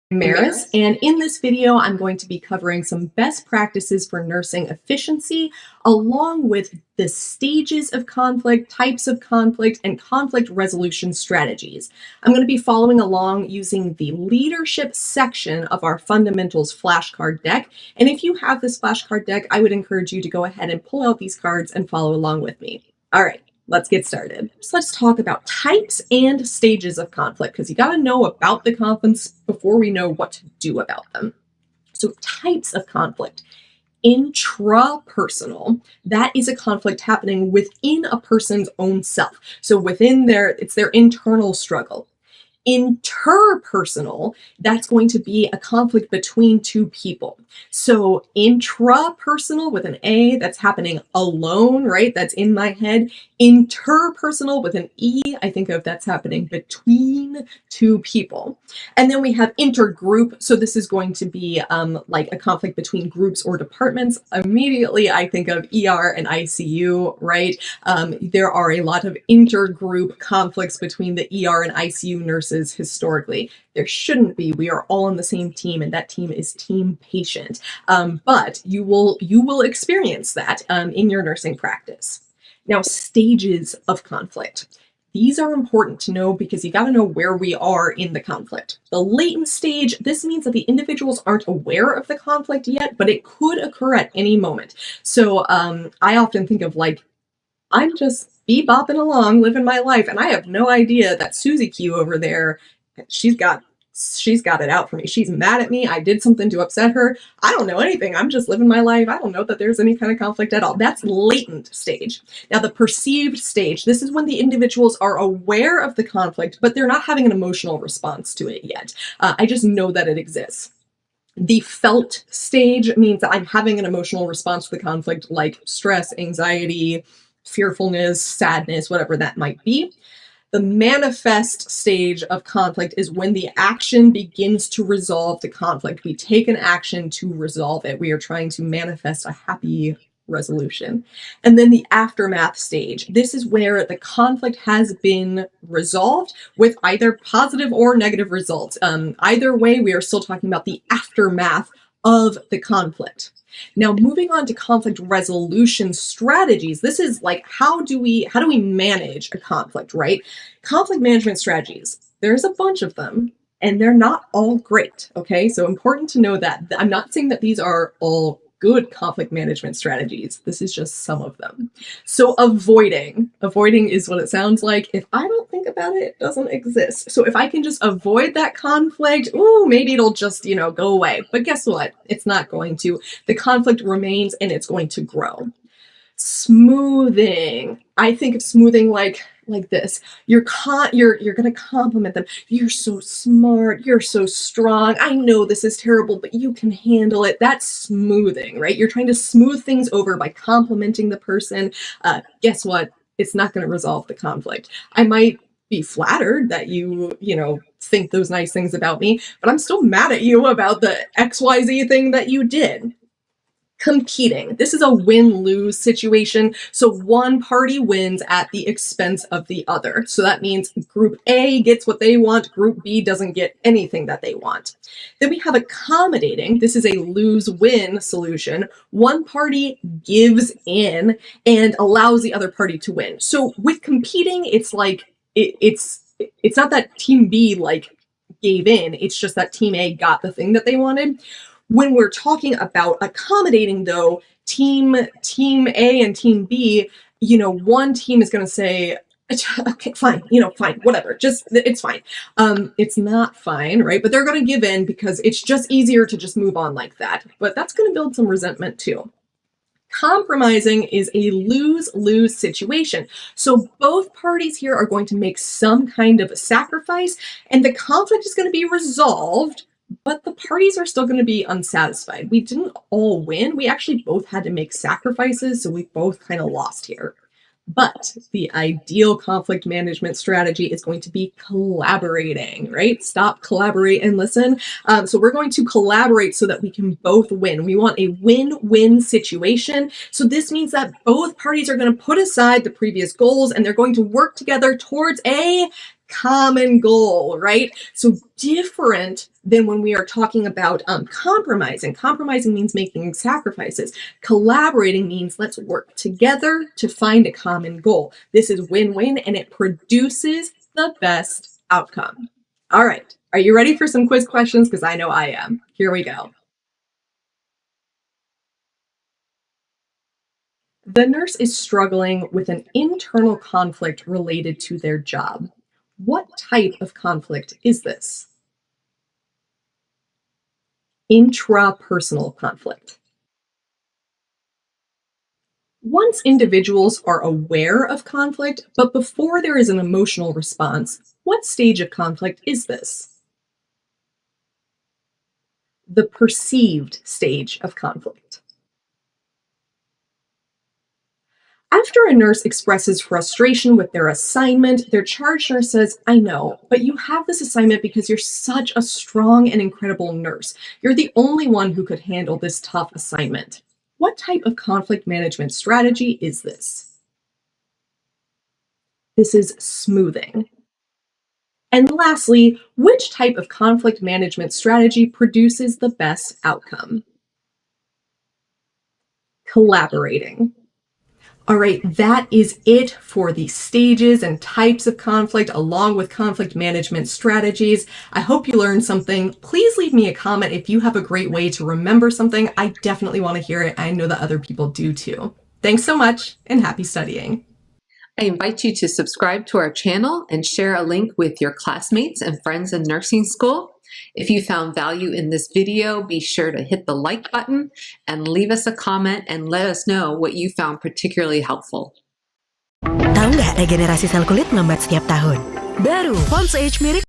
Maris, and in this video, I'm going to be covering some best practices for nursing efficiency, along with the stages of conflict, types of conflict, and conflict resolution strategies. I'm going to be following along using the leadership section of our fundamentals flashcard deck. And if you have this flashcard deck, I would encourage you to go ahead and pull out these cards and follow along with me. All right. Let's get started. So let's talk about types and stages of conflict, because you got to know about the conflicts before we know what to do about them. So types of conflict. Intrapersonal, that is a conflict happening within a person's own self. So within it's their internal struggle. Interpersonal, that's going to be a conflict between two people. So intrapersonal with an A, that's happening alone, right? That's in my head. Interpersonal with an E, I think of that's happening between two people. And then we have intergroup. So this is going to be like a conflict between groups or departments. Immediately, I think of ER and ICU, right? There are a lot of intergroup conflicts between the ER and ICU nurses historically. There shouldn't be. We are all on the same team, and that team is team patient. But you will experience that in your nursing practice. Now, stages of conflict. These are important to know because you got to know where we are in the conflict. The latent stage, this means that the individuals aren't aware of the conflict yet, but it could occur at any moment. So I often think of like, I'm just bebopping along, living my life, and I have no idea that Susie Q over there, she's got it out for me. She's mad at me. I did something to upset her. I don't know anything. I'm just living my life. I don't know that there's any kind of conflict at all. That's latent stage. Now, the perceived stage, this is when the individuals are aware of the conflict, but they're not having an emotional response to it yet. I just know that it exists. The felt stage means that I'm having an emotional response to the conflict, like stress, anxiety, fearfulness, sadness, whatever that might be. The manifest stage of conflict is when the action begins to resolve the conflict. We take an action to resolve it. We are trying to manifest a happy resolution. And then the aftermath stage. This is where the conflict has been resolved with either positive or negative results. Either way, we are still talking about the aftermath of the conflict. Now, moving on to conflict resolution strategies, this is like, how do we manage a conflict, right? Conflict management strategies, there's a bunch of them, and they're not all great, okay? So important to know that. I'm not saying that these are all good conflict management strategies. This is just some of them. So avoiding is what it sounds like. If I don't think about it, it doesn't exist. So if I can just avoid that conflict, maybe it'll just, go away. But guess what? It's not going to. The conflict remains and it's going to grow. Smoothing. I think of smoothing like this. You're going to compliment them. You're so smart. You're so strong. I know this is terrible, but you can handle it. That's smoothing, right? You're trying to smooth things over by complimenting the person. Guess what? It's not going to resolve the conflict. I might be flattered that you think those nice things about me, but I'm still mad at you about the XYZ thing that you did. Competing. This is a win-lose situation. So one party wins at the expense of the other. So that means group A gets what they want, group B doesn't get anything that they want. Then we have accommodating. This is a lose-win solution. One party gives in and allows the other party to win. So with competing, it's like, it's not that team B gave in, it's just that team A got the thing that they wanted. When we're talking about accommodating, though, team A and team B, one team is going to say, okay, fine, fine, whatever, just, it's fine. It's not fine, right? But they're going to give in because it's just easier to just move on like that. But that's going to build some resentment too. Compromising is a lose-lose situation. So both parties here are going to make some kind of a sacrifice, and the conflict is going to be resolved, but the parties are still going to be unsatisfied. We didn't all win. We actually both had to make sacrifices, so we both kind of lost here. But the ideal conflict management strategy is going to be collaborating, right? Stop, collaborate, and listen. So we're going to collaborate so that we can both win. We want a win-win situation. So this means that both parties are going to put aside the previous goals and they're going to work together towards a common goal, right? So different than when we are talking about compromising. Compromising means making sacrifices. Collaborating means let's work together to find a common goal. This is win-win, and it produces the best outcome. All right. Are you ready for some quiz questions? Because I know I am. Here we go. The nurse is struggling with an internal conflict related to their job. What type of conflict is this? Intrapersonal conflict. Once individuals are aware of conflict, but before there is an emotional response, what stage of conflict is this? The perceived stage of conflict. After a nurse expresses frustration with their assignment, their charge nurse says, I know, but you have this assignment because you're such a strong and incredible nurse. You're the only one who could handle this tough assignment. What type of conflict management strategy is this? This is smoothing. And lastly, which type of conflict management strategy produces the best outcome? Collaborating. All right, that is it for the stages and types of conflict along with conflict management strategies. I hope you learned something. Please leave me a comment if you have a great way to remember something. I definitely want to hear it. I know that other people do too. Thanks so much and happy studying. I invite you to subscribe to our channel and share a link with your classmates and friends in nursing school. If you found value in this video, be sure to hit the like button and leave us a comment and let us know what you found particularly helpful. Tahu nggak regenerasi sel kulit melambat setiap tahun? Baru Pond's Age mirip